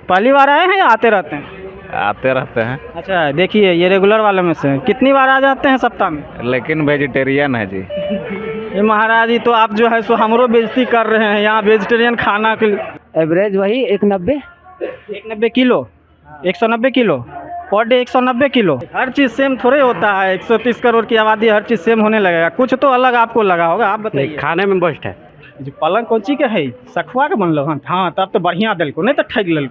पहली बार आए हैं या आते रहते हैं? आते रहते हैं, अच्छा, देखिए ये रेगुलर वाले में से हैं। कितनी बार आ जाते हैं सप्ताह में? लेकिन वेजिटेरियन है जी। ये महाराज जी तो आप जो है सो हमरो बेइज्जती कर रहे हैं यहाँ वेजिटेरियन खाना के लिए। एवरेज वही 190 kilo, 190 kilo per day, 190 kilo. हर चीज़ सेम थोड़े होता है, 130 करोड़ की आबादी, हर चीज़ सेम होने लगेगा। कुछ तो अलग आपको लगा होगा, आप बताइए। खाने में बेस्ट है। जो पलंग कोची के है, सखुआ के बनलो हन? हाँ, तब तो बढ़िया दिल को, नहीं तो ठग लल।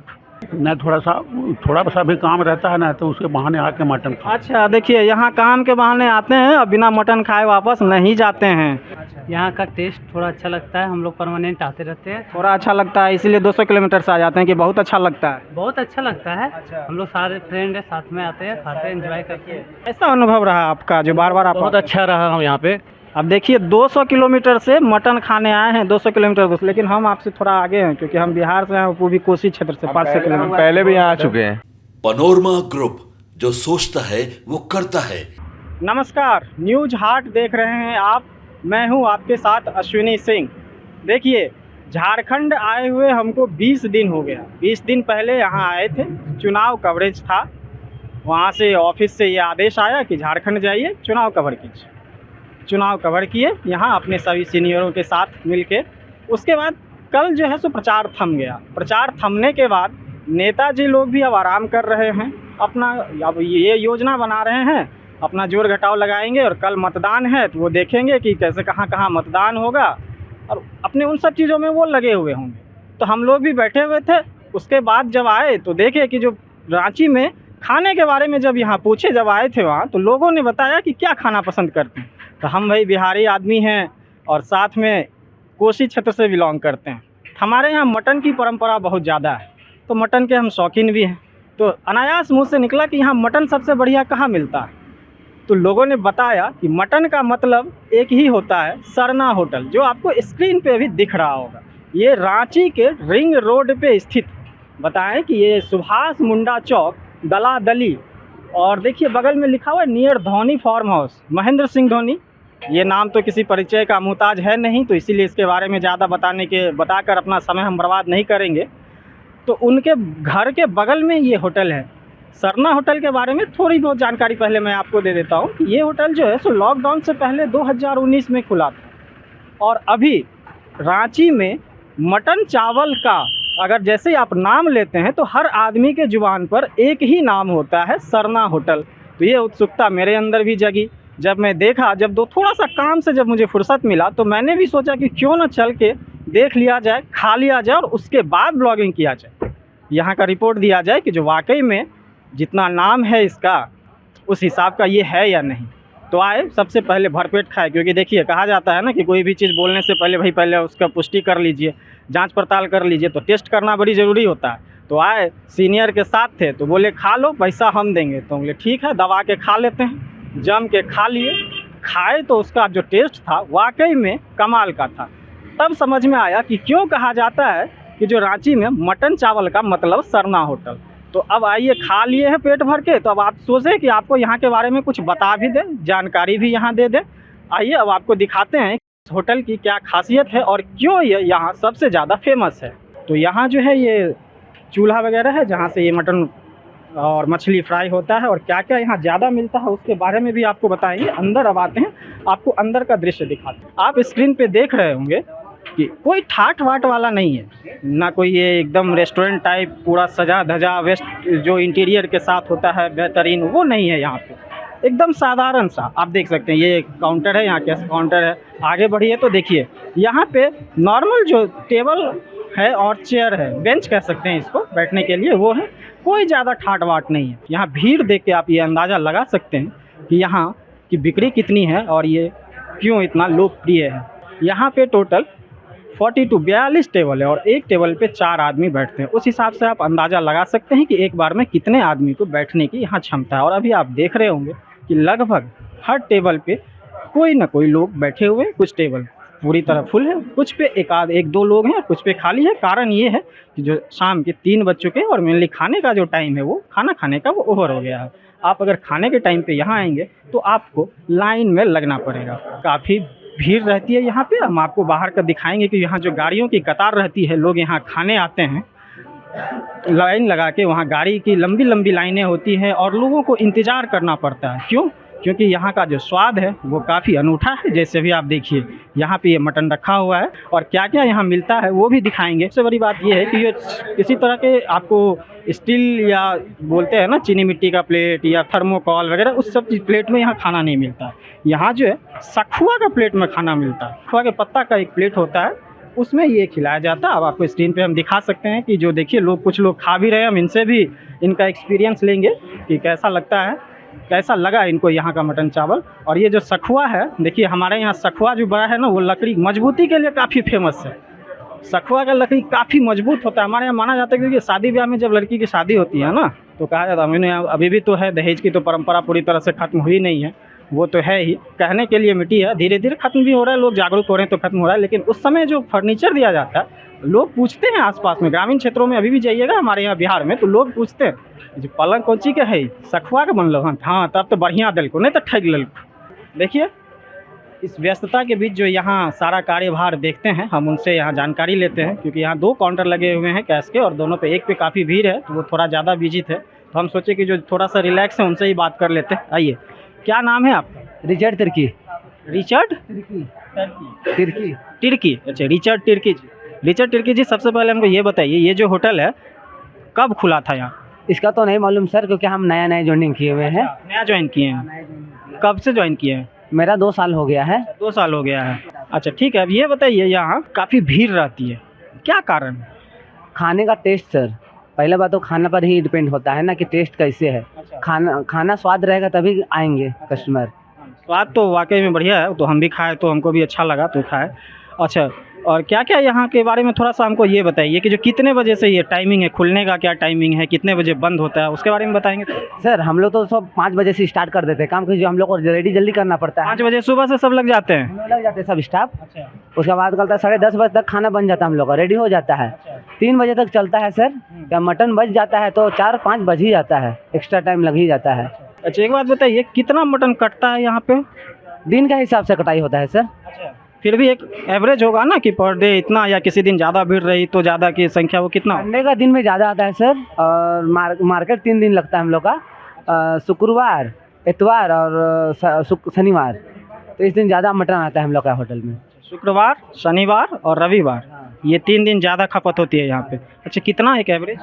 ना थोड़ा सा भी काम रहता है ना, तो उसके बहाने आके मटन खा। अच्छा, देखिए यहाँ काम के बहाने आते हैं और बिना मटन खाए वापस नहीं जाते हैं। यहाँ का टेस्ट थोड़ा अच्छा लगता है, हम लोग परमानेंट आते रहते हैं। थोड़ा अच्छा लगता है इसीलिए 200 किलोमीटर से आ जाते हैं कि बहुत अच्छा लगता है? बहुत अच्छा लगता है। हम लोग सारे फ्रेंड है, साथ में आते हैं, खाते हैं, एंजॉय करते हैं। ऐसा अनुभव रहा आपका जो बार बार आप? बहुत अच्छा रहा हम यहाँ पे। अब देखिए 200 किलोमीटर से मटन खाने आए हैं, 200 किलोमीटर से, लेकिन हम आपसे थोड़ा आगे हैं क्योंकि हम बिहार से हैं, वो भी कोसी क्षेत्र से 500 किलोमीटर पहले भी यहाँ आ चुके हैं। पनोरमा ग्रुप, जो सोचता है वो करता है। नमस्कार, न्यूज हाट देख रहे हैं आप। मैं हूं आपके साथ अश्विनी सिंह। देखिए झारखंड आए हुए हमको 20 दिन हो गया। 20 दिन पहले यहाँ आए थे, चुनाव कवरेज था, वहाँ से ऑफिस से ये आदेश आया कि झारखंड जाइए, चुनाव कवर कीजिए। चुनाव कवर किए यहाँ अपने सभी सीनियरों के साथ मिलके। उसके बाद कल जो है सो प्रचार थम गया। प्रचार थमने के बाद नेताजी लोग भी अब आराम कर रहे हैं, अपना अब ये योजना बना रहे हैं, अपना जोड़ घटाव लगाएंगे और कल मतदान है तो वो देखेंगे कि कैसे कहाँ कहाँ मतदान होगा और अपने उन सब चीज़ों में वो लगे हुए होंगे। तो हम लोग भी बैठे हुए थे। उसके बाद जब आए तो देखे कि जो रांची में खाने के बारे में जब यहाँ पूछे, जब आए थे वहाँ, तो लोगों ने बताया कि क्या खाना पसंद करते हैं। तो हम भाई बिहारी आदमी हैं और साथ में कोसी क्षेत्र से बिलोंग करते हैं। हमारे यहाँ मटन की परंपरा बहुत ज़्यादा है, तो मटन के हम शौकीन भी हैं। तो अनायास मुँह से निकला कि यहाँ मटन सबसे बढ़िया कहाँ मिलता है। तो लोगों ने बताया कि मटन का मतलब एक ही होता है, सरना होटल, जो आपको स्क्रीन पे भी दिख रहा होगा। ये रांची के रिंग रोड पे स्थित। बताएं कि ये सुभाष मुंडा चौक, दलादली, और देखिए बगल में लिखा हुआ है near Dhoni farm house, Mahendra Singh Dhoni. ये नाम तो किसी परिचय का मुहताज है नहीं, तो इसीलिए इसके बारे में ज़्यादा बताकर अपना समय हम बर्बाद नहीं करेंगे। तो उनके घर के बगल में ये होटल है। सरना होटल के बारे में थोड़ी बहुत जानकारी पहले मैं आपको दे देता हूँ कि ये होटल जो है सो लॉकडाउन से पहले 2019 में खुला था। और अभी रांची में मटन चावल का अगर जैसे आप नाम लेते हैं तो हर आदमी के जुबान पर एक ही नाम होता है, सरना होटल। तो ये उत्सुकता मेरे अंदर भी जगी। जब मैं देखा, जब थोड़ा सा काम से जब मुझे फुर्सत मिला, तो मैंने भी सोचा कि क्यों ना चल के देख लिया जाए, खा लिया जाए और उसके बाद ब्लॉगिंग किया जाए, यहाँ का रिपोर्ट दिया जाए कि जो वाकई में जितना नाम है इसका उस हिसाब का ये है या नहीं। तो आए, सबसे पहले भरपेट खाए, क्योंकि देखिए कहा जाता है ना कि कोई भी चीज़ बोलने से पहले भाई पहले उसका पुष्टि कर लीजिए, जांच पड़ताल कर लीजिए। तो टेस्ट करना बड़ी ज़रूरी होता है। तो आए, सीनियर के साथ थे तो बोले खा लो, पैसा हम देंगे। तो बोले ठीक है, दबा के खा लेते हैं। जम के खा लिए। खाए तो उसका जो टेस्ट था वाकई में कमाल का था। तब समझ में आया कि क्यों कहा जाता है कि जो रांची में मटन चावल का मतलब सरना होटल। तो अब आइए, खा लिए हैं पेट भर के, तो अब आप सोचें कि आपको यहाँ के बारे में कुछ बता भी दें, जानकारी भी यहाँ दे दें। आइए अब आपको दिखाते हैं इस होटल की क्या खासियत है और क्यों ये यहाँ सबसे ज़्यादा फेमस है। तो यहाँ जो है ये चूल्हा वगैरह है जहाँ से ये मटन और मछली फ्राई होता है, और क्या क्या यहाँ ज़्यादा मिलता है उसके बारे में भी आपको बताएंगे। अंदर अब आते हैं, आपको अंदर का दृश्य दिखाते हैं। आप स्क्रीन पे देख रहे होंगे कि कोई ठाट वाट वाला नहीं है ना, कोई ये एकदम रेस्टोरेंट टाइप पूरा सजा धजा वेस्ट जो इंटीरियर के साथ होता है बेहतरीन, वो नहीं है यहाँ पे। एकदम साधारण सा आप देख सकते हैं। ये काउंटर है, यहाँ के काउंटर है। आगे बढ़िए तो देखिए यहाँ पे नॉर्मल जो टेबल है और चेयर है, बेंच कह सकते हैं इसको बैठने के लिए, वो है। कोई ज़्यादा ठाट वाट नहीं है। यहाँ भीड़ देख के आप ये अंदाज़ा लगा सकते हैं कि यहाँ की बिक्री कितनी है और ये क्यों इतना लोकप्रिय है। यहाँ पे टोटल 42 टेबल है और एक टेबल पे 4 आदमी बैठते हैं। उस हिसाब से आप अंदाज़ा लगा सकते हैं कि एक बार में कितने आदमी को बैठने की यहाँ क्षमता है। और अभी आप देख रहे होंगे कि लगभग हर टेबल पे कोई ना कोई लोग बैठे हुए हैं। कुछ टेबल पूरी तरह फुल है, कुछ पे एक दो लोग हैं, कुछ पे खाली है। कारण ये है कि जो शाम के 3 बज चुके हैं और मेनली खाने का जो टाइम है, वो खाना खाने का वो ओवर हो गया है। आप अगर खाने के टाइम पे यहाँ आएंगे तो आपको लाइन में लगना पड़ेगा। काफ़ी भीड़ रहती है यहाँ पे। हम आपको बाहर का दिखाएंगे कि यहाँ जो गाड़ियों की कतार रहती है, लोग यहाँ खाने आते हैं। लाइन लगा के वहाँ गाड़ी की लंबी लंबी लाइनें होती हैं और लोगों को इंतज़ार करना पड़ता है। क्यों? क्योंकि यहाँ का जो स्वाद है वो काफ़ी अनूठा है। जैसे भी आप देखिए यहाँ पे ये मटन रखा हुआ है और क्या क्या यहाँ मिलता है वो भी दिखाएंगे। सबसे बड़ी बात ये है कि ये किसी तरह के आपको स्टील या बोलते हैं ना चीनी मिट्टी का प्लेट या थर्मोकॉल वगैरह उस सब चीज़ प्लेट में यहाँ खाना नहीं मिलता है। यहाँ जो है सखुआ का प्लेट में खाना मिलता है। सखुआ के पत्ता का एक प्लेट होता है, उसमें ये खिलाया जाता है। अब आपको स्क्रीन पे हम दिखा सकते हैं कि जो देखिए लोग कुछ लोग खा भी रहे हैं। हम इनसे भी इनका एक्सपीरियंस लेंगे कि कैसा लगता है, कैसा लगा इनको यहाँ का मटन चावल। और ये जो सखुआ है, देखिए हमारे यहाँ सखुआ जो बड़ा है ना वो लकड़ी मजबूती के लिए काफ़ी फेमस है। सखुआ का लकड़ी काफ़ी मजबूत होता है। हमारे यहाँ माना जाता है क्योंकि शादी ब्याह में जब लड़की की शादी होती है ना तो कहा जाता है, मैंने अभी भी तो है, दहेज की तो परंपरा पूरी तरह से ख़त्म हुई नहीं है, वो तो है ही, कहने के लिए मिट्टी है, धीरे धीरे ख़त्म भी हो रहा है, लोग जागरूक हो रहे हैं तो ख़त्म हो रहा है। लेकिन उस समय जो फर्नीचर दिया जाता है, लोग पूछते हैं आसपास में, ग्रामीण क्षेत्रों में अभी भी जाइएगा हमारे यहाँ बिहार में तो लोग पूछते हैं जो पलंग कौन चीज़ का है, सखुआ का बनलो हाँ तब तो बढ़िया दिल को नहीं तो ठग लल। देखिए इस व्यस्तता के बीच जो यहाँ सारा कार्यभार देखते हैं, हम उनसे यहाँ जानकारी लेते हैं क्योंकि यहाँ 2 काउंटर लगे हुए हैं कैश के और दोनों पे एक पे काफ़ी भीड़ है तो वो थोड़ा ज़्यादा बिजी थे। तो हम सोचे कि जो थोड़ा सा रिलैक्स है उनसे ही बात कर लेते हैं। आइए, क्या नाम है आपका? रिचर्ड तिर्की। रिचर्ड तिर्की। तिर्की। अच्छा, रिचर्ड तिर्की जी। रिचर्ड तिर्की जी, सबसे पहले हमको ये बताइए ये जो होटल है कब खुला था यहाँ? इसका तो नहीं मालूम सर, क्योंकि हम नया ज्वाइनिंग किए हुए हैं। नया ज्वाइन किए हैं? कब से ज्वाइन किए हैं? मेरा 2 साल हो गया है। 2 साल हो गया है। अच्छा ठीक है, अब ये बताइए यहाँ काफ़ी भीड़ रहती है, क्या कारण है? खाने का टेस्ट सर, पहला बात तो खाना पर ही डिपेंड होता है ना कि टेस्ट कैसे है। खाना स्वाद रहेगा तभी आएंगे कस्टमर। स्वाद तो वाकई में बढ़िया है, तो हम भी खाए तो हमको भी अच्छा लगा तो खाए। अच्छा, और क्या क्या यहाँ के बारे में थोड़ा सा हमको ये बताइए कि जो कितने बजे से ये टाइमिंग है खुलने का, क्या टाइमिंग है, कितने बजे बंद होता है, उसके बारे में बताएंगे तो? सर हम लोग तो सब 5 बजे से स्टार्ट कर देते हैं काम, क्योंकि हम लोग को रेडी जल्दी करना पड़ता है। 5 बजे सुबह से सब लग जाते हैं? हम लोग लग जाते हैं सब स्टाफ। अच्छा। उसके बाद कल तक 10:30 बजे तक खाना बन जाता है, हम लोग का रेडी हो जाता है। 3 बजे तक चलता है सर। क्या मटन बच जाता है तो 4-5 बज ही जाता है, एक्स्ट्रा टाइम लग ही जाता है। अच्छा, एक बात बताइए कितना मटन कटता है यहाँ पे? दिन का हिसाब से कटाई होता है सर। अच्छा, फिर भी एक एवरेज होगा ना कि पर डे इतना, या किसी दिन ज़्यादा भीड़ रही तो ज़्यादा की संख्या वो कितना? संडे का दिन में ज़्यादा आता है सर, और मार्केट 3 दिन लगता है हम लोग का, शुक्रवार, इतवार और शनिवार। तो इस दिन ज़्यादा मटन आता है हम लोग का होटल में। शुक्रवार, शनिवार और रविवार, ये 3 दिन ज़्यादा खपत होती है यहाँ पे। अच्छा, कितना एक एवरेज?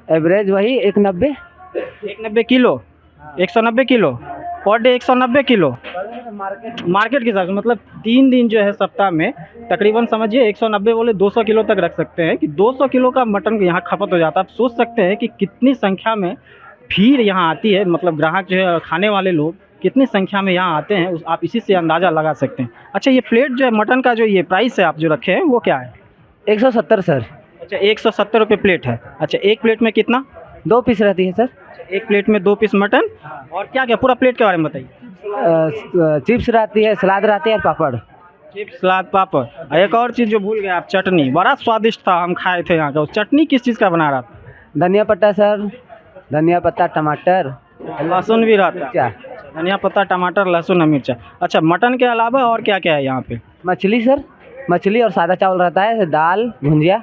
एवरेज वही 190 kilo, 190 kilo per day, 190 kilo market के हिसाब से। मतलब 3 दिन जो है सप्ताह में तकरीबन समझिए 190 बोले 200 किलो तक रख सकते हैं कि 200 किलो का मटन यहाँ खपत हो जाता है। आप सोच सकते हैं कि कितनी संख्या में भीड़ यहाँ आती है, मतलब ग्राहक जो है खाने वाले लोग कितनी संख्या में यहाँ आते हैं, आप इसी से अंदाज़ा लगा सकते हैं। अच्छा, ये प्लेट जो है मटन का जो ये प्राइस है आप जो रखे हैं वो क्या है? 170 सर। अच्छा, 170 रुपये प्लेट है। अच्छा, एक प्लेट में कितना? 2 पीस रहती है सर। एक प्लेट में 2 पीस मटन, और क्या क्या पूरा प्लेट के बारे में बताइए। चिप्स रहती है, सलाद रहती है और पापड़। चिप्स, सलाद, पापड़। एक और चीज़ जो भूल गए आप, चटनी। बड़ा स्वादिष्ट था, हम खाए थे यहाँ का। उस चटनी किस चीज़ का बना रहा था? धनिया पत्ता सर, धनिया पत्ता, टमाटर, लहसुन भी रहता है। क्या? धनिया पत्ता, टमाटर, लहसुन और मिर्चा। अच्छा, मटन के अलावा और क्या क्या है यहाँ पे? मछली सर, मछली और सादा चावल रहता है, दाल, भुंजिया।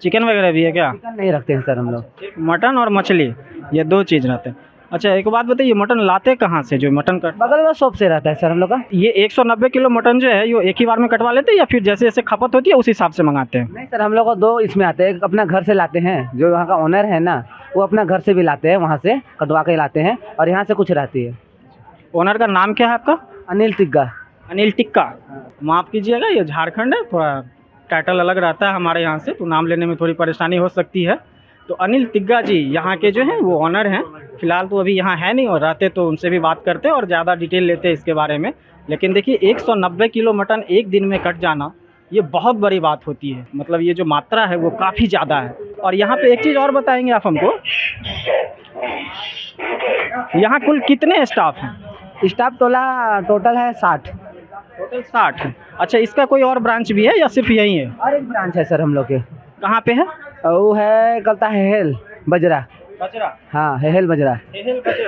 चिकन वगैरह भी है क्या? चिकन नहीं रखते हैं सर हम लोग। मटन और मछली, ये 2 चीज़ रहते हैं। अच्छा, एक बात बताइए, मटन लाते कहाँ से? जो मटन कट बगल में शॉप से रहता है सर हम लोग का। ये 190 किलो मटन जो है ये एक ही बार में कटवा लेते हैं या फिर जैसे जैसे खपत होती है उस हिसाब से मंगाते हैं? नहीं सर, हम लोग को 2 इसमें आते हैं। एक अपना घर से लाते हैं, जो वहाँ का ओनर है ना वो अपना घर से भी लाते हैं, वहाँ से कटवा के लाते हैं, और यहाँ से कुछ रहती है। ओनर का नाम क्या है आपका? अनिल तिग्गा। अनिल टिक्का। माफ़ कीजिएगा, ये झारखंड है, थोड़ा टाइटल अलग रहता है हमारे यहाँ से, तो नाम लेने में थोड़ी परेशानी हो सकती है। तो अनिल तिग्गा जी यहाँ के जो हैं वो ऑनर हैं। फ़िलहाल तो अभी यहाँ है नहीं, और रहते तो उनसे भी बात करते और ज़्यादा डिटेल लेते इसके बारे में। लेकिन देखिए 190 किलो मटन एक दिन में कट जाना ये बहुत बड़ी बात होती है। मतलब ये जो मात्रा है वो काफ़ी ज़्यादा है। और यहाँ पे एक चीज़ और बताएंगे आप हमको, यहाँ कुल कितने स्टाफ हैं? स्टाफ टोटल है 60। टोटल 60 है। अच्छा, इसका कोई और ब्रांच भी है या सिर्फ यही है? और एक ब्रांच है सर हम लोग के। कहाँ पे है? वो है कलता हेल बजरा। बजरा? हाँ, हेल बजरा।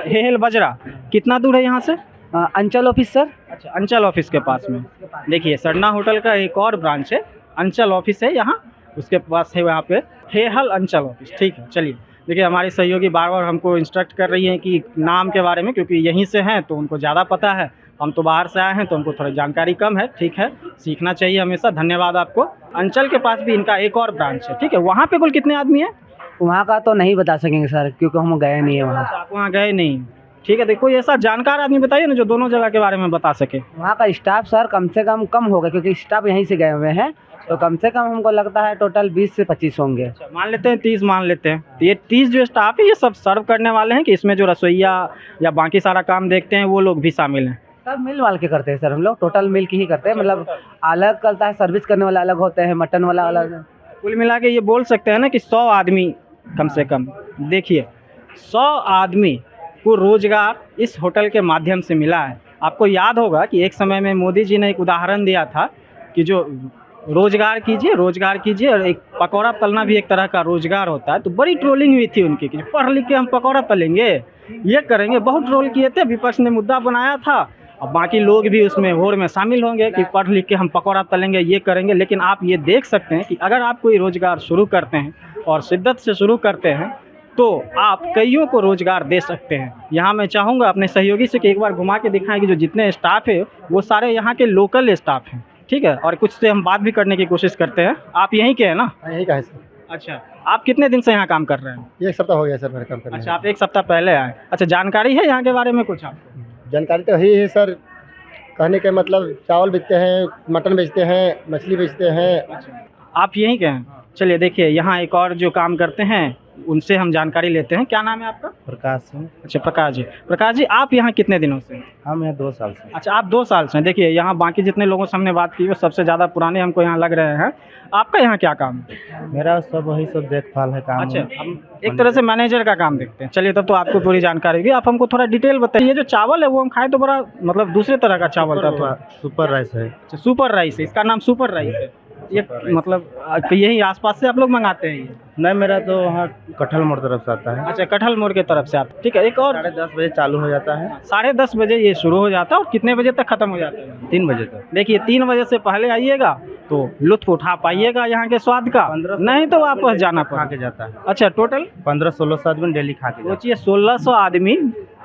हेल बजरा कितना दूर है यहाँ से? अंचल ऑफिस सर। अच्छा, अंचल ऑफिस के पास में। देखिए सरना होटल का एक और ब्रांच है, अंचल ऑफिस है यहाँ, उसके पास है वहाँ पे हेहल अंचल ऑफिस। ठीक है, चलिए। देखिए हमारी सहयोगी बार बार हमको इंस्ट्रक्ट कर रही हैं कि नाम के बारे में, क्योंकि यहीं से हैं तो उनको ज़्यादा पता है, हम तो बाहर से आए हैं तो हमको थोड़ी जानकारी कम है। ठीक है, सीखना चाहिए हमेशा। धन्यवाद आपको। अंचल के पास भी इनका एक और ब्रांच है। ठीक है, वहाँ पे कुल कितने आदमी हैं? वहाँ का तो नहीं बता सकेंगे सर, क्योंकि हम गए नहीं है वहाँ। आप वहाँ गए नहीं? ठीक है, देखो ऐसा जानकार आदमी बताइए ना जो दोनों जगह के बारे में बता सके। वहाँ का स्टाफ सर कम से कम होगा, क्योंकि स्टाफ यहीं से गए हुए हैं, तो कम से कम हमको लगता है टोटल 20 से 25 होंगे। अच्छा, मान लेते हैं 30 मान लेते हैं। तो ये 30 जो स्टाफ है ये सब सर्व करने वाले हैं कि इसमें जो रसोइया या बाकी सारा काम देखते हैं वो लोग भी शामिल हैं? सब मिल वाल के करते हैं सर, हम लोग टोटल मिल के ही करते हैं। मतलब अलग करता है, सर्विस करने वाला अलग होते हैं, मटन वाला अलग। कुल मिला के ये बोल सकते हैं ना कि 100 आदमी कम से कम। देखिए 100 आदमी को रोजगार इस होटल के माध्यम से मिला है। आपको याद होगा कि एक समय में मोदी जी ने एक उदाहरण दिया था कि जो रोजगार कीजिए, और एक पकौड़ा तलना भी एक तरह का रोजगार होता है। तो बड़ी ट्रोलिंग हुई थी उनकी कि पढ़ लिख के हम पकौड़ा तलेंगे, ये करेंगे। बहुत ट्रोल किए थे, विपक्ष ने मुद्दा बनाया था, और बाकी लोग भी उसमें होड़ में शामिल होंगे कि पढ़ लिख के हम पकौड़ा तलेंगे, ये करेंगे। लेकिन आप ये देख सकते हैं कि अगर आप कोई रोजगार शुरू करते हैं और शिद्दत से शुरू करते हैं तो आप कईयों को रोजगार दे सकते हैं। यहाँ मैं चाहूँगा अपने सहयोगी से कि एक बार घुमा के दिखाएं कि जो जितने स्टाफ है वो सारे यहाँ के लोकल स्टाफ हैं। ठीक है, और कुछ से हम बात भी करने की कोशिश करते हैं। आप यहीं के हैं ना? यही का है सर। अच्छा, आप कितने दिन से यहाँ काम कर रहे हैं? एक सप्ताह हो गया सर मेरा काम करने। अच्छा, आप एक सप्ताह पहले आए। अच्छा, जानकारी है यहाँ के बारे में कुछ आपको? जानकारी तो यही है सर, कहने के मतलब चावल बेचते हैं, मटन बेचते हैं, मछली बेचते हैं। आप यहीं के हैं? चलिए, देखिए यहाँ एक और जो काम करते हैं उनसे हम जानकारी लेते हैं। क्या नाम है आपका? प्रकाश सिंह। अच्छा, प्रकाश जी आप यहाँ कितने दिनों से हैं? हम यहाँ 2 साल से। अच्छा, आप 2 साल से हैं। देखिए यहाँ बाकी जितने लोगों से हमने बात की वो सबसे ज़्यादा पुराने हमको यहाँ लग रहे हैं। आपका यहाँ क्या काम है? मेरा सब वही सब देखभाल है काम। अच्छा, हम एक तरह से मैनेजर का काम देखते हैं। चलिए, तब तो आपको पूरी जानकारी होगी। आप हमको थोड़ा डिटेल बताइए। ये जो चावल है वो हम खाए तो बड़ा मतलब दूसरे तरह का चावल था थोड़ा। सुपर राइस है। अच्छा, सुपर राइस है, इसका नाम सुपर राइस है। ये मतलब यही आसपास से आप लोग मंगाते हैं ये? नहीं, मेरा तो वहाँ कटहल मोड़ तरफ से आता है। अच्छा, कटहल मोड़ के तरफ से आप। ठीक है, एक और 10:30 बजे चालू हो जाता है। 10:30 बजे ये शुरू हो जाता है और कितने बजे तक ख़त्म हो जाता है? 3 बजे तक। देखिए 3 बजे से पहले आइएगा तो लुत्फ उठा पाइएगा यहाँ के स्वाद का, नहीं तो वापस जाना खा के जाता है। अच्छा, टोटल 1500-1600 आदमी डेली खा के जाता सोचिए 1600 आदमी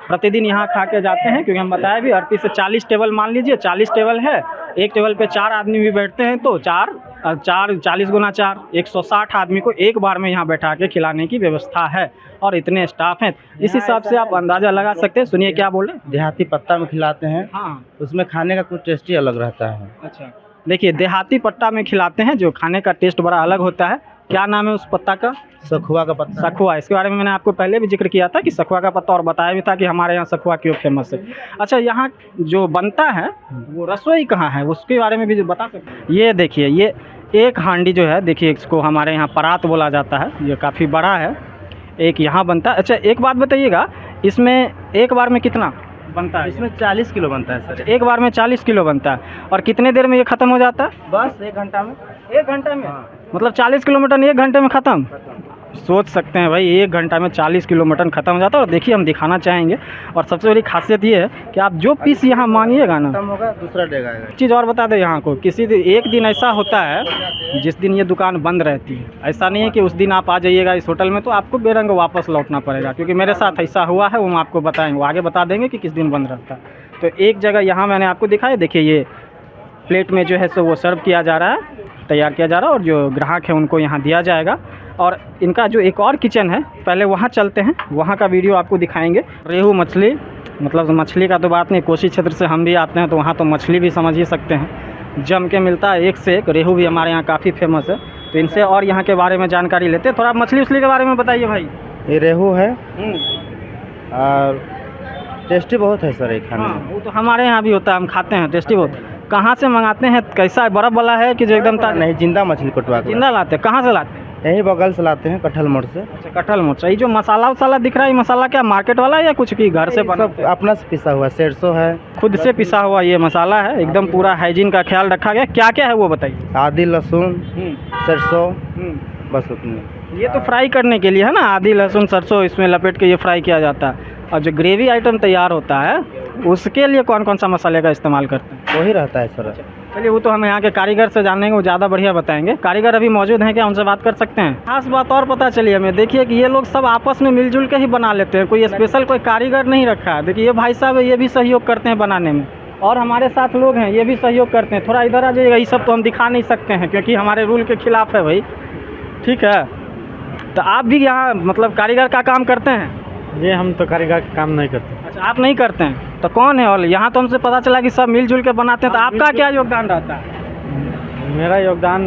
प्रतिदिन यहाँ खा के जाते हैं। क्योंकि हम बताया भी 38 से 40 टेबल, मान लीजिए 40 टेबल है, एक टेबल पे 4 आदमी भी बैठते हैं तो 4 40 गुना 4 160 आदमी को एक बार में यहाँ बैठा के खिलाने की व्यवस्था है। और इतने स्टाफ हैं, इस हिसाब से आप अंदाज़ा लगा सकते हैं। सुनिए क्या बोले। देहाती पत्ता में खिलाते हैं। हाँ, उसमें खाने का कुछ टेस्ट ही अलग रहता है। अच्छा, देखिए देहाती पट्टा में खिलाते हैं जो खाने का टेस्ट बड़ा अलग होता है। क्या नाम है उस पत्ता का? सखुआ का पत्ता। सखुआ। इसके बारे में मैंने आपको पहले भी जिक्र किया था कि सखुआ का पत्ता, और बताया भी था कि हमारे यहाँ सखुआ क्यों फेमस है। अच्छा, यहाँ जो बनता है वो रसोई कहाँ है उसके बारे में भी बता सकते हैं? ये देखिए, ये एक हांडी जो है, देखिए इसको हमारे यहाँ परात बोला जाता है। ये काफ़ी बड़ा है, एक यहाँ बनता है। अच्छा, एक बात बताइएगा, इसमें एक बार में कितना बनता है? इसमें 40 किलो बनता है सर। एक बार में 40 किलो बनता है। और कितने देर में ये ख़त्म हो जाता है? बस 1 घंटा में। 1 घंटे में? मतलब 40 किलो मटन 1 घंटे में ख़त्म? सोच सकते हैं भाई, 1 घंटा में 40 किलो मटन ख़त्म हो जाता है। और देखिए हम दिखाना चाहेंगे, और सबसे बड़ी खासियत ये है कि आप जो पीस यहाँ मांगिएगा ना, खत्म होगा दूसरा डेग आएगा। चीज़ और बता दें यहाँ को, किसी दिन एक दिन ऐसा होता है जिस दिन ये दुकान बंद रहती है। ऐसा नहीं है कि उस दिन आप आ जाइएगा इस होटल में तो आपको बेरंग वापस लौटना पड़ेगा, क्योंकि मेरे साथ ऐसा हुआ है। वो हम आपको बताएंगे, वो आगे बता देंगे कि किस दिन बंद रहता है। तो एक जगह यहाँ मैंने आपको दिखाया, देखिए ये प्लेट में जो है सो वो सर्व किया जा रहा है, तैयार किया जा रहा है, और जो ग्राहक है उनको यहाँ दिया जाएगा। और इनका जो एक और किचन है, पहले वहाँ चलते हैं, वहाँ का वीडियो आपको दिखाएंगे। रेहू मछली, मतलब मछली का तो बात नहीं, कोसी क्षेत्र से हम भी आते हैं तो वहाँ तो मछली भी समझ ही सकते हैं, जम के मिलता है एक से एक। रेहू भी हमारे यहाँ काफ़ी फेमस है। तो इनसे और यहाँ के बारे में जानकारी लेते हैं। थोड़ा मछली उछली के बारे में बताइए भाई। ये रेहू है और टेस्टी बहुत है सर ये खाने में। हाँ, वो तो हमारे यहाँ भी होता है, हम खाते हैं, टेस्टी बहुत। कहाँ से मंगाते हैं? कैसा है, बर्फ़ वाला है कि जो एकदम नहीं, जिंदा मछली कटवा के जिंदा लाते हैं? कहाँ से लाते हैं? यही बगल से लाते हैं, कटहल मोड़ से। अच्छा, कटहल मोड़ से। ये जो मसाला वसाला दिख रहा है, ये मसाला क्या मार्केट वाला है या कुछ की घर से बना? सब अपना से पिसा हुआ, सरसों है, खुद से पिसा हुआ ये मसाला है। एकदम पूरा हाइजीन का ख्याल रखा गया। क्या क्या है वो बताइए। आदि, लहसुन, सरसों, बस उतनी। ये तो फ्राई करने के लिए है ना, आदि लहसुन सरसों इसमें लपेट के ये फ्राई किया जाता है। और जो ग्रेवी आइटम तैयार होता है उसके लिए कौन कौन सा मसाले का इस्तेमाल करते हैं? वही रहता है सर। चलिए वो तो हम यहाँ के कारीगर से जानेंगे, वो ज़्यादा बढ़िया बताएंगे। कारीगर अभी मौजूद हैं क्या, उनसे बात कर सकते हैं? खास बात और पता चली हमें, देखिए कि ये लोग सब आपस में मिलजुल के ही बना लेते हैं, कोई स्पेशल कोई कारीगर नहीं रखा है। देखिए ये भाई साहब है, ये भी सहयोग करते हैं बनाने में, और हमारे साथ लोग हैं ये भी सहयोग करते हैं। थोड़ा इधर आ जाइएगा, ये सब तो हम दिखा नहीं सकते हैं क्योंकि हमारे रूल के खिलाफ है भाई, ठीक है। तो आप भी यहाँ मतलब कारीगर का काम करते हैं? ये हम तो कारीगर का काम नहीं करते। अच्छा, आप नहीं करते हैं तो कौन है? और यहाँ तो हमसे पता चला कि सब मिलजुल के बनाते हैं, तो आपका क्या योगदान रहता है? मेरा योगदान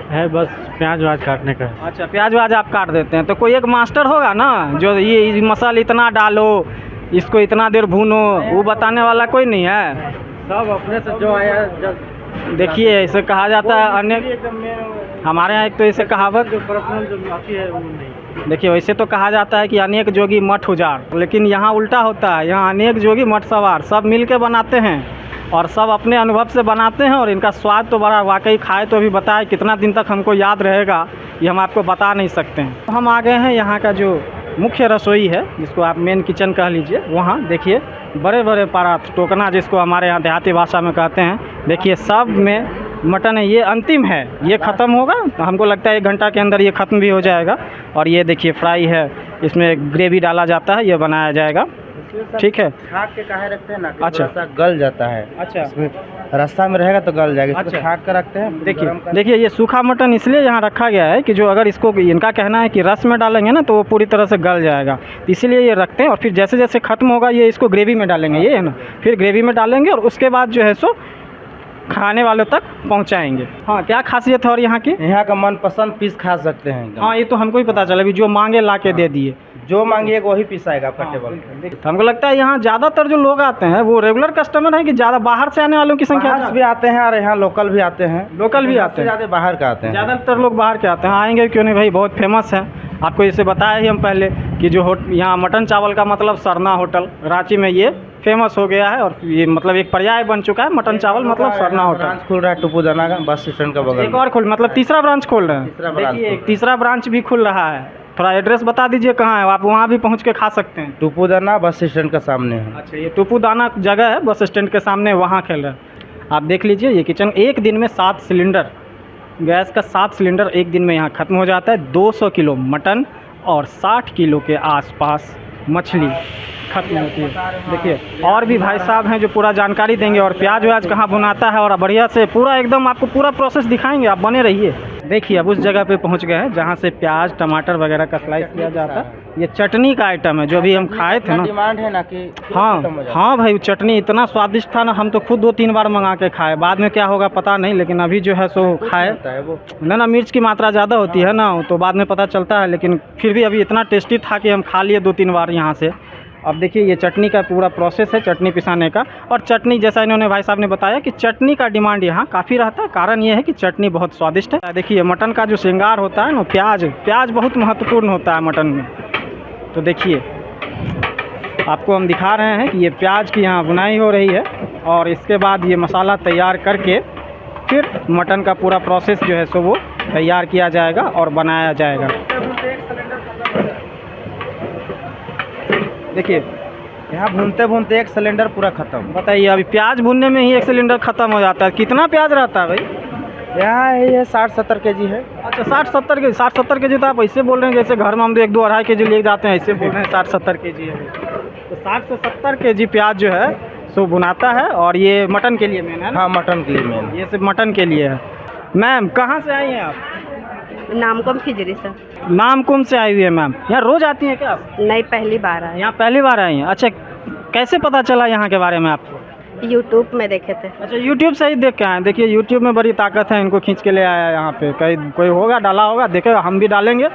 है बस प्याज व्याज काटने का। अच्छा, प्याज व्याज आप काट देते हैं, तो कोई एक मास्टर होगा ना जो ये मसाला इतना डालो, इसको इतना देर भूनो, वो बताने वाला कोई नहीं है? सब अपने से जो आया जब देखिए इसे कहा जाता है अनेक, हमारे यहाँ एक तो इसे कहावत, जो पर्सनल जो आती है वो नहीं। देखिए वैसे तो कहा जाता है कि अनेक जोगी मठ उजाड़, लेकिन यहाँ उल्टा होता है, यहाँ अनेक जोगी मठ सवार, सब मिल के बनाते हैं और सब अपने अनुभव से बनाते हैं, और इनका स्वाद तो बड़ा वाकई खाए तो अभी बताए कितना दिन तक हमको याद रहेगा ये हम आपको बता नहीं सकते हैं। हम आ गए हैं यहाँ का जो मुख्य रसोई है, जिसको आप मेन किचन कह लीजिए, वहाँ देखिए बड़े बड़े परात, टोकना जिसको हमारे यहाँ देहाती भाषा में कहते हैं, देखिए सब में मटन है। ये अंतिम है, ये ख़त्म होगा, हमको लगता है 1 घंटा के अंदर ये ख़त्म भी हो जाएगा। और ये देखिए फ्राई है, इसमें ग्रेवी डाला जाता है, ये बनाया जाएगा, ठीक है। छाक के काहे रखते हैं ना कि अच्छा। थोड़ा सा गल जाता है। अच्छा, इसमें रास्ता में रहेगा तो गल जाएगा, इसको अच्छा। छाक कर रखते हैं। देखिए ये सूखा मटन इसलिए यहाँ रखा गया है कि जो अगर इसको, इनका कहना है कि रस में डालेंगे ना तो वो पूरी तरह से गल जाएगा, इसीलिए ये रखते हैं। और फिर जैसे जैसे ख़त्म होगा ये इसको ग्रेवी में डालेंगे, ये है ना, फिर ग्रेवी में डालेंगे और उसके बाद जो है सो खाने वालों तक पहुँचाएँगे। हाँ, क्या खासियत है और यहाँ की? यहाँ का मनपसंद पीस खा सकते हैं एकदम। हाँ, ये तो हमको ही पता चला, अभी जो मांगे ला के दे दिए, जो मांगिए वही पीस आएगा आपका टेबल पे। तो हमको लगता है यहाँ ज़्यादातर जो लोग आते हैं वो रेगुलर कस्टमर हैं कि ज़्यादा बाहर से आने वालों की संख्या? बाहर से भी आते हैं और यहाँ लोकल भी आते हैं। लोकल भी आते हैं, ज़्यादा बाहर का आते हैं। ज़्यादातर लोग बाहर के आते हैं। आएंगे क्यों नहीं भाई, बहुत फेमस है। आपको इसे बताया ही हम पहले कि जो यहाँ मटन चावल का मतलब सरना होटल, रांची में ये फेमस हो गया है, और ये मतलब एक पर्याय बन चुका है, मटन चावल मतलब सरना होटल। ब्रांच खुल रहा है टुपुदाना का बस स्टैंड का बगल एक में। और खुल, मतलब तीसरा ब्रांच खोल रहे तीसरा हैं। ब्रांच देखिए खोल एक तीसरा ब्रांच भी खुल रहा है। थोड़ा एड्रेस बता दीजिए कहाँ है, आप वहाँ भी पहुँच के खा सकते हैं। टुपुदाना बस स्टैंड का सामने है। अच्छा, ये टुपुदाना जगह है बस स्टैंड के सामने, वहाँ खेल रहे हैं। आप देख लीजिए ये किचन, एक दिन में 7 सिलेंडर गैस का 7 सिलेंडर एक दिन में यहाँ ख़त्म हो जाता है। 200 किलो मटन और 60 किलो के आसपास मछली खत्म होती है। देखिए और भी भाई साहब हैं जो पूरा जानकारी देंगे, और प्याज व्याज कहाँ भुनाता है और बढ़िया से पूरा एकदम आपको पूरा प्रोसेस दिखाएंगे, आप बने रहिए। देखिए अब उस जगह पे पहुंच गए हैं जहाँ से प्याज टमाटर वगैरह का स्लाइस किया जाता है। ये चटनी का आइटम है जो अभी हम खाए थे ना। डिमांड है ना कि हाँ हाँ भाई, चटनी इतना स्वादिष्ट था ना, हम तो खुद 2-3 बार मंगा के खाए, बाद में क्या होगा पता नहीं, लेकिन अभी जो है सो खाए ना मिर्च की मात्रा ज़्यादा होती है ना, तो बाद में पता चलता है, लेकिन फिर भी अभी इतना टेस्टी था कि हम खा लिए 2-3 बार यहाँ से। अब देखिए ये चटनी का पूरा प्रोसेस है चटनी पिसाने का, और चटनी जैसा इन्होंने भाई साहब ने बताया कि चटनी का डिमांड यहाँ काफ़ी रहता है। कारण ये है कि चटनी बहुत स्वादिष्ट है। देखिए मटन का जो श्रृंगार होता है ना, प्याज बहुत महत्वपूर्ण होता है मटन में। तो देखिए आपको हम दिखा रहे हैं कि ये प्याज की यहाँ बुनाई हो रही है, और इसके बाद ये मसाला तैयार करके फिर मटन का पूरा प्रोसेस जो है सो वो तैयार किया जाएगा और बनाया जाएगा। देखिए यहाँ भूनते भूनते 1 सिलेंडर पूरा खत्म। बताइए अभी प्याज भूनने में ही 1 सिलेंडर ख़त्म हो जाता है। कितना प्याज रहता है भाई? यहाँ ये 60-70 केजी है। अच्छा 60-70 के 60-70 के जी तो आप ऐसे बोल रहे हैं जैसे घर में हम 1-2-2.5 के जी ले जाते हैं, ऐसे बोल रहे हैं 60-70 के जी है। तो 60 से 70 के जी प्याज जो है सो भुनाता है, और ये मटन के लिए मेन है ना? हाँ मटन के लिए मेन। ये सिर्फ मटन के लिए है। मैम कहाँ से आई हैं आप? नामकुम खिजरी से। नामकुम से आई हुई है मैम। यहाँ रोज़ आती हैं क्या आप? नहीं, पहली बार आए। यहाँ पहली बार आई हैं? अच्छा, कैसे पता चला यहाँ के बारे में आपको? यूट्यूब में देखे थे। अच्छा यूट्यूब से ही देख के आए। देखिए यूट्यूब में बड़ी ताकत है, इनको खींच के ले आया यहाँ पे। कहीं कोई होगा डाला होगा, देखेगा, हम भी डालेंगे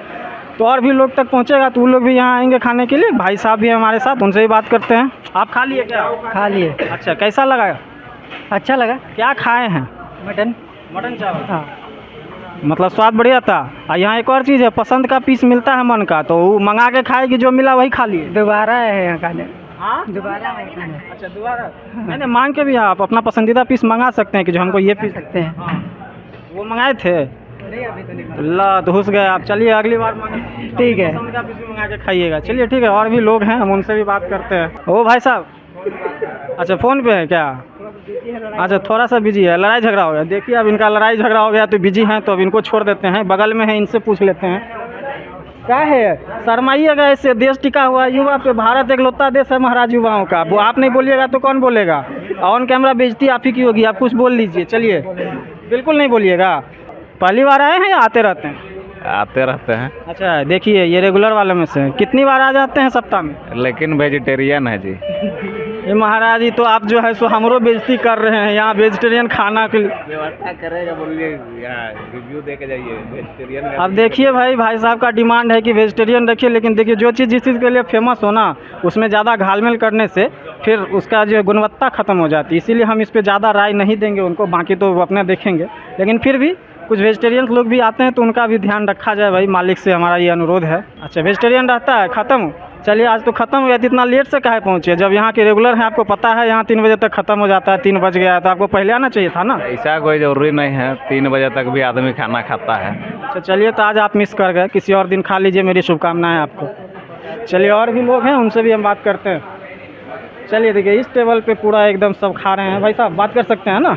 तो और भी लोग तक पहुँचेगा, तो वो लोग भी यहाँ आएंगे खाने के लिए। भाई साहब भी हमारे साथ, उनसे ही बात करते हैं। आप खा लिए क्या? खा लिए। अच्छा कैसा लगा? अच्छा लगा। क्या खाए हैं? मटन चावल। हाँ मतलब स्वाद बढ़िया था। और यहाँ एक और चीज़ है, पसंद का पीस मिलता है मन का, तो वो मंगा के खाएगी, जो मिला वही खा लिए। दोबारा है यहाँ खाने। हाँ दोबारा है खाने। अच्छा दोबारा मैंने मांग के भी आप अपना पसंदीदा पीस मंगा सकते हैं कि जो हमको ये पीस सकते हैं। हाँ। वो मंगाए थे अल्लाह तो घुस गए आप। चलिए अगली बार ठीक है, पसंद का पीस भी मंगा के खाइएगा। चलिए ठीक है, और भी लोग हैं हम उनसे भी बात करते हैं। ओ भाई साहब, अच्छा फ़ोन पे है क्या? अच्छा, थोड़ा सा बिजी है, लड़ाई झगड़ा हो गया। देखिए अब इनका लड़ाई झगड़ा हो गया तो बिजी हैं, तो अब इनको छोड़ देते हैं। बगल में है, इनसे पूछ लेते हैं। क्या है, शर्माइएगा ऐसे, देश टिका हुआ युवा पे। भारत एकलौता देश है महाराज युवाओं का। वो आप नहीं बोलिएगा तो कौन बोलेगा? ऑन कैमरा बेइज्जती आप ही की होगी, आप कुछ बोल लीजिए। चलिए, बिल्कुल नहीं बोलिएगा। पहली बार आए हैं या आते रहते हैं? आते रहते हैं, अच्छा, देखिए ये रेगुलर वालों में से हैं। कितनी बार आ जाते हैं सप्ताह में? लेकिन वेजिटेरियन है जी। ये महाराज जी तो आप जो है सो हमरो बेइज्जती कर रहे हैं यहाँ वेजिटेरियन खाना के लिए। व्यवस्था करेगा, बोलिए रिव्यू दे के जाइए वेजिटेरियन। अब देखिए भाई साहब का डिमांड है कि वेजिटेरियन रखिए, लेकिन देखिए जो चीज़ जिस चीज़ के लिए फेमस हो ना, उसमें ज़्यादा घालमेल करने से फिर उसका जो गुणवत्ता ख़त्म हो जाती है। इसीलिए हम इस पर ज़्यादा राय नहीं देंगे उनको, बाकी तो वो अपने देखेंगे। लेकिन फिर भी कुछ वेजिटेरियन लोग भी आते हैं तो उनका भी ध्यान रखा जाए भाई, मालिक से हमारा ये अनुरोध है। अच्छा, वेजिटेरियन रहता है, ख़त्म। चलिए, आज तो ख़त्म हो गया। इतना लेट से काहे पहुँचे? जब यहाँ के रेगुलर हैं, आपको पता है यहाँ 3 बजे तक ख़त्म हो जाता है। 3 बज गया तो आपको पहले आना चाहिए था ना। ऐसा कोई ज़रूरी नहीं है, 3 बजे तक भी आदमी खाना खाता है। अच्छा चलिए, तो आज आप मिस कर गए, किसी और दिन खा लीजिए, मेरी शुभकामनाएं आपको। चलिए, और भी लोग हैं, उनसे भी हम बात करते हैं। चलिए, देखिए इस टेबल पे पूरा एकदम सब खा रहे हैं। भाई साहब बात कर सकते हैं ना?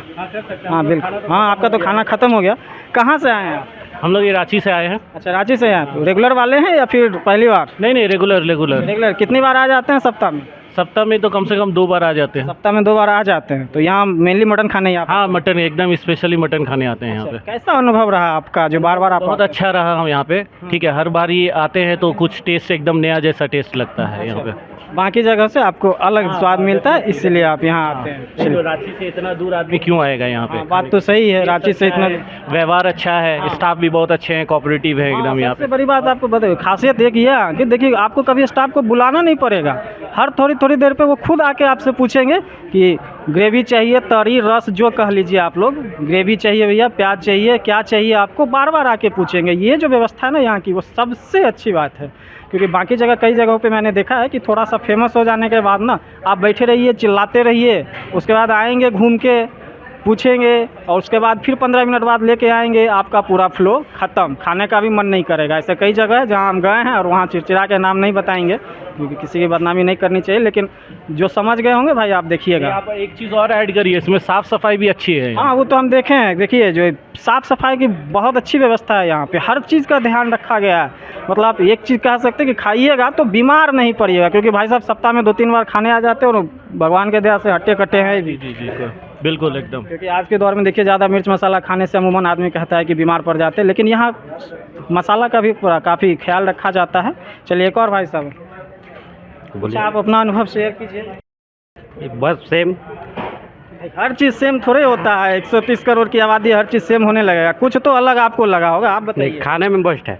हाँ बिल्कुल। हाँ, आपका तो खाना ख़त्म हो गया। कहाँ से आए हैं आप? हम लोग ये रांची से आए हैं। अच्छा, रांची से हैं। रेगुलर वाले हैं या फिर पहली बार? नहीं, रेगुलर। रेगुलर। कितनी बार आ जाते हैं सप्ताह में? सप्ताह में तो कम से कम 2 बार आ जाते हैं। सप्ताह में 2 बार आ जाते हैं। तो यहाँ मेनली मटन खाने ही आप? हाँ, मटन, एकदम स्पेशली मटन खाने आते हैं यहाँ पे। कैसा अनुभव रहा आपका जो बार बार आप? बहुत अच्छा रहा हम यहाँ पे। ठीक है, हर बार ये आते हैं तो कुछ टेस्ट एकदम नया जैसा टेस्ट लगता है यहाँ पे। बाकी जगह से आपको अलग स्वाद मिलता है, इसलिए आप यहाँ आते हैं। तो रांची से इतना दूर आदमी क्यों आएगा यहाँ पे? बात तो सही है, रांची से इतना। व्यवहार अच्छा है, स्टाफ भी बहुत अच्छे हैं, कोऑपरेटिव है एकदम यहाँ पे। सबसे बड़ी बात आपको बताइए, खासियत एक ये है कि देखिए आपको कभी स्टाफ को बुलाना नहीं पड़ेगा। हर थोड़ी देर पे वो खुद आके आपसे पूछेंगे कि ग्रेवी चाहिए, तरी, रस, जो कह लीजिए आप लोग। ग्रेवी चाहिए भैया, प्याज चाहिए, क्या चाहिए आपको, बार बार आके पूछेंगे। ये जो व्यवस्था है ना यहाँ की, वो सबसे अच्छी बात है। क्योंकि बाकी जगह, कई जगहों पे मैंने देखा है कि थोड़ा सा फेमस हो जाने के बाद ना आप बैठे रहिए, चिल्लाते रहिए, उसके बाद आएंगे घूम के पूछेंगे और उसके बाद फिर 15 मिनट बाद लेके आएंगे, आपका पूरा फ्लो ख़त्म, खाने का भी मन नहीं करेगा। ऐसे कई जगह है जहाँ हम गए हैं और वहाँ चिड़चिड़ा के नाम नहीं बताएंगे क्योंकि किसी की बदनामी नहीं करनी चाहिए, लेकिन जो समझ गए होंगे भाई आप देखिएगा। आप एक चीज़ और ऐड करिए, इसमें साफ़ सफाई भी अच्छी है। हाँ, वो तो हम देखे हैं। देखिए जो साफ़ सफाई की बहुत अच्छी व्यवस्था है यहाँ पे, हर चीज़ का ध्यान रखा गया है। मतलब आप एक चीज़ कह सकते हैं कि खाइएगा तो बीमार नहीं पड़िएगा, क्योंकि भाई साहब सप्ताह में 2-3 बार खाने आ जाते हैं और भगवान के दया से हट्टे कट्टे हैं भी। जी, बिल्कुल एकदम। क्योंकि आज के दौर में देखिए ज़्यादा मिर्च मसाला खाने से अमूमन आदमी कहता है कि बीमार पड़ जाते हैं, लेकिन यहाँ मसाला का भी काफ़ी ख्याल रखा जाता है। चलिए, एक और भाई साहब, कुछ आप अपना अनुभव शेयर कीजिए। बस सेम, हर चीज़ सेम थोड़े होता है। 130 करोड़ की आबादी, हर चीज़ सेम होने लगेगा। कुछ तो अलग आपको लगा होगा, आप बताइए। खाने में बेस्ट है,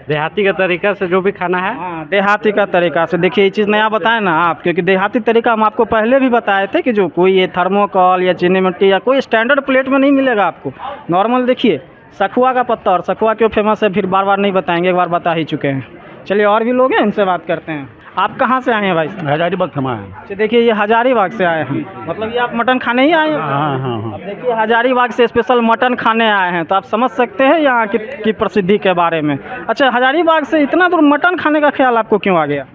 देहाती का तरीका से जो भी खाना है। हाँ, देहाती का तरीका से। देखिए ये चीज़ नया बताए ना आप, क्योंकि देहाती तरीका हम आपको पहले भी बताए थे कि जो कोई ये थर्मोकॉल या चीनी मिट्टी या कोई स्टैंडर्ड प्लेट में नहीं मिलेगा आपको। नॉर्मल देखिए सखुआ का पत्ता, और सखुआ क्यों फेमस है फिर बार बार नहीं बताएंगे, एक बार बता ही चुके हैं। चलिए, और भी लोग हैं, इनसे बात करते हैं। आप कहाँ से आए हैं भाई? हजारीबाग से आए हैं। अच्छा, देखिए ये हजारीबाग से आए हैं, मतलब ये आप मटन खाने ही आए हैं? हाँ। अब देखिए हजारीबाग से स्पेशल मटन खाने आए हैं, तो आप समझ सकते हैं यहाँ की प्रसिद्धि के बारे में। अच्छा, हजारीबाग से इतना दूर मटन खाने का ख्याल आपको क्यों आ गया?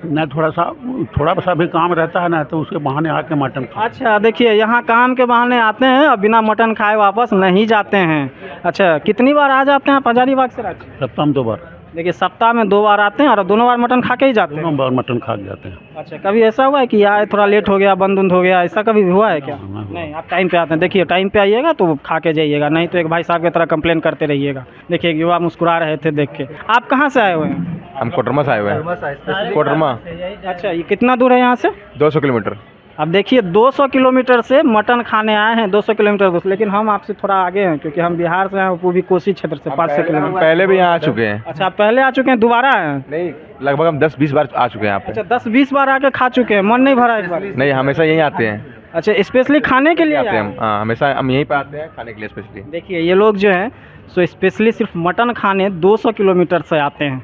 ना थोड़ा सा भी काम रहता है ना, तो उसके बहाने आके मटन खा। अच्छा, देखिए यहाँ काम के बहाने आते हैं और बिना मटन खाए वापस नहीं जाते हैं। अच्छा, कितनी बार आ जाते हैं आप हजारीबाग से रांची? सप्ताह में 2 बार। देखिए सप्ताह में 2 बार आते हैं और दोनों बार मटन खा के ही जाते हैं? दोनों बार मटन खा के जाते हैं। अच्छा, कभी ऐसा हुआ है कि यार थोड़ा लेट हो गया, बंद हो गया, ऐसा कभी हुआ है क्या? नहीं, आप टाइम पे आते हैं। देखिए टाइम पे आइएगा तो खा के जाइएगा, नहीं तो एक भाई साहब की तरह कंप्लेन करते रहिएगा। देखिए एक युवा मुस्कुरा रहे थे देख के। आप कहाँ से आए हुए हैं? हम कोडरमा से आए हुए हैं। कोडरमा। अच्छा, ये कितना दूर है यहाँ से? 200 किलोमीटर। अब देखिए 200 किलोमीटर से मटन खाने आए हैं, 200 किलोमीटर दूर, लेकिन हम आपसे थोड़ा आगे हैं क्योंकि हम बिहार से हैं, वो भी कोसी क्षेत्र से 500 किलोमीटर। पहले भी यहाँ आ चुके हैं। अच्छा, आप पहले आ चुके हैं, दोबारा आए? नहीं, लगभग हम 10-20 बार आ चुके हैं यहाँ पे। अच्छा, 10-20 बार आके खा चुके हैं, मन नहीं भरा एक बार? नहीं, हमेशा यहीं आते हैं। अच्छा, स्पेशली खाने के लिए आते हैं हम? हाँ, हमेशा हम यहीं पे आते हैं खाने के लिए स्पेशली। देखिए ये लोग जो हैं सो स्पेशली सिर्फ मटन खाने 200 किलोमीटर से आते हैं।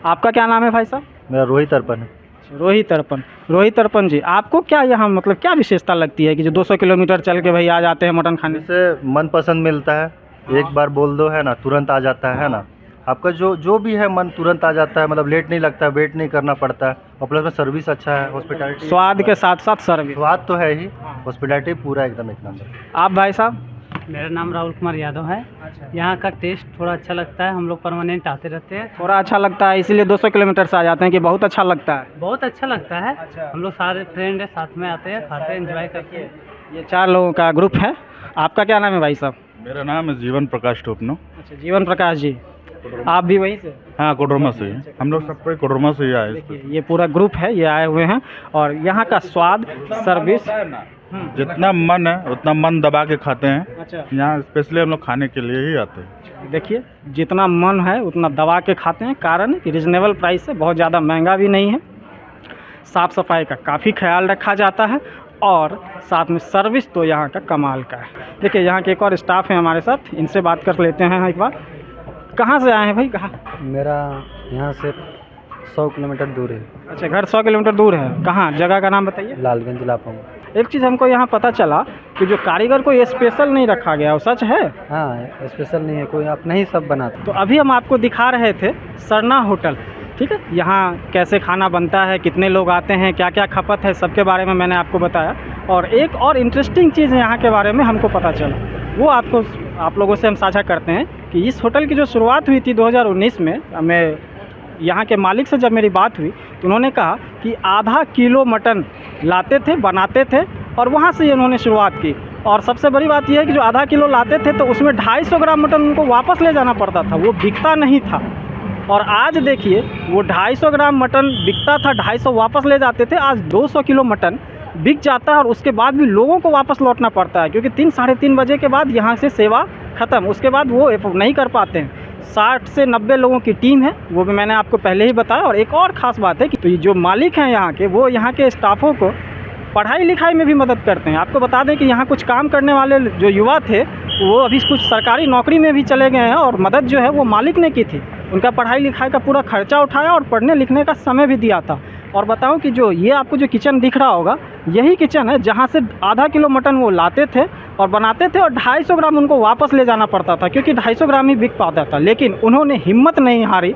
आपका क्या नाम है भाई साहब? मेरा रोहित अर्पण है। रोहित अर्पण जी, आपको क्या यहाँ मतलब क्या विशेषता लगती है कि जो 200 किलोमीटर चल के भाई आ जाते हैं मटन खाने? से मन पसंद मिलता है, एक बार बोल दो है ना, तुरंत आ जाता है ना, आपका जो भी है मन तुरंत आ जाता है, मतलब लेट नहीं लगता है, वेट नहीं करना पड़ता है, और प्लस में सर्विस अच्छा है, हॉस्पिटैलिटी स्वाद के साथ साथ सर्विस। स्वाद तो है ही, हॉस्पिटैलिटी पूरा एकदम एक नंबर। आप भाई साहब? मेरा नाम राहुल कुमार यादव है। यहाँ का टेस्ट थोड़ा अच्छा लगता है, हम लोग परमानेंट आते रहते हैं। थोड़ा अच्छा लगता है इसीलिए 200 किलोमीटर से आ जाते हैं कि बहुत अच्छा लगता है? बहुत अच्छा लगता है। हम लोग सारे फ्रेंड है, साथ में आते हैं, खाते हैं, एंजॉय करते हैं। ये 4 लोगों का ग्रुप है। आपका क्या नाम है भाई साहब? मेरा नाम है जीवन प्रकाश टोपनो। अच्छा, जीवन प्रकाश जी, आप भी वहीं से? हाँ, कोडरमा से ही। हम लोग सब कोई कोडरमा से ही आए। देखिए ये पूरा ग्रुप है, ये आए हुए हैं और यहाँ का स्वाद, सर्विस, जितना मन है उतना मन दबा के खाते हैं। अच्छा, यहाँ स्पेशली हम लोग खाने के लिए ही आते हैं। देखिए जितना मन है उतना दबा के खाते हैं, कारण कि रिजनेबल प्राइस है, बहुत ज़्यादा महंगा भी नहीं है। साफ़ सफाई का काफ़ी ख्याल रखा जाता है और साथ में सर्विस तो यहाँ का कमाल का है। देखिए यहाँ के एक और स्टाफ हैं हमारे साथ, इनसे बात कर लेते हैं एक बार। कहाँ से आए हैं भाई? कहाँ? मेरा यहाँ से 100 किलोमीटर दूर है। अच्छा, घर 100 किलोमीटर दूर है। कहाँ? जगह का नाम बताइए। लालगंज लापाऊ। एक चीज़ हमको यहाँ पता चला कि जो कारीगर को ये स्पेशल नहीं रखा गया, वो सच है? हाँ, स्पेशल नहीं है कोई, अपना ही सब बनाते। तो अभी हम आपको दिखा रहे थे सरना होटल, ठीक है? यहाँ कैसे खाना बनता है, कितने लोग आते हैं, क्या क्या खपत है, सबके बारे में मैंने आपको बताया। और एक और इंटरेस्टिंग चीज़ यहाँ के बारे में हमको पता चला, वो आप लोगों से हम साझा करते हैं कि इस होटल की जो शुरुआत हुई थी 2019 में, मैं यहाँ के मालिक से जब मेरी बात हुई तो उन्होंने कहा कि आधा किलो मटन लाते थे, बनाते थे और वहाँ से उन्होंने शुरुआत की। और सबसे बड़ी बात यह है कि जो आधा किलो लाते थे तो उसमें 250 ग्राम मटन उनको वापस ले जाना पड़ता था, वो बिकता नहीं था। और आज देखिए वो 250 ग्राम मटन बिकता था, 250 वापस ले जाते थे, आज 200 किलो मटन बिक जाता है और उसके बाद भी लोगों को वापस लौटना पड़ता है, क्योंकि 3 साढ़े 3 बजे के बाद यहाँ से सेवा ख़त्म, उसके बाद वो नहीं कर पाते हैं। 60 से 90 लोगों की टीम है, वो भी मैंने आपको पहले ही बताया। और एक और ख़ास बात है कि तो ये जो मालिक हैं यहाँ के, वो यहाँ के स्टाफों को पढ़ाई लिखाई में भी मदद करते हैं। आपको बता दें कि यहाँ कुछ काम करने वाले जो युवा थे वो अभी कुछ सरकारी नौकरी में भी चले गए हैं और मदद जो है वो मालिक ने की थी, उनका पढ़ाई लिखाई का पूरा खर्चा उठाया और पढ़ने लिखने का समय भी दिया था। और बताऊं कि जो ये आपको जो किचन दिख रहा होगा, यही किचन है जहाँ से आधा किलो मटन वो लाते थे और बनाते थे और 250 ग्राम उनको वापस ले जाना पड़ता था, क्योंकि 250 ग्राम ही बिक पाता था। लेकिन उन्होंने हिम्मत नहीं हारी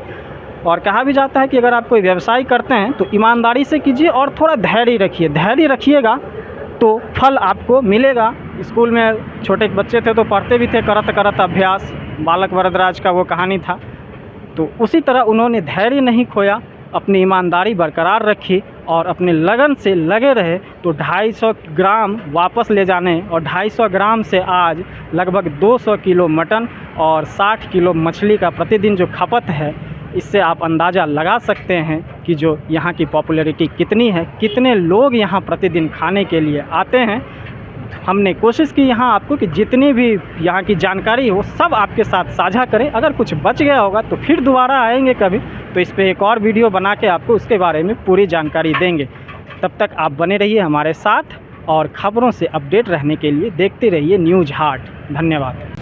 और कहा भी जाता है कि अगर आप कोई व्यवसाय करते हैं तो ईमानदारी से कीजिए और थोड़ा धैर्य रखिए। धैर्य रखिएगा तो फल आपको मिलेगा। स्कूल में छोटे बच्चे थे तो पढ़ते भी थे, करत करत अभ्यास, बालक वरदराज का वो कहानी था। तो उसी तरह उन्होंने धैर्य नहीं खोया, अपनी ईमानदारी बरकरार रखी और अपने लगन से लगे रहे। तो 250 ग्राम वापस ले जाने और 250 ग्राम से आज लगभग 200 किलो मटन और 60 किलो मछली का प्रतिदिन जो खपत है, इससे आप अंदाज़ा लगा सकते हैं कि जो यहाँ की पॉपुलैरिटी कितनी है, कितने लोग यहाँ प्रतिदिन खाने के लिए आते हैं। हमने कोशिश की यहाँ आपको कि जितनी भी यहाँ की जानकारी हो सब आपके साथ साझा करें। अगर कुछ बच गया होगा तो फिर दोबारा आएंगे कभी, तो इस पर एक और वीडियो बना के आपको उसके बारे में पूरी जानकारी देंगे। तब तक आप बने रहिए हमारे साथ और ख़बरों से अपडेट रहने के लिए देखते रहिए न्यूज़ हाट। धन्यवाद।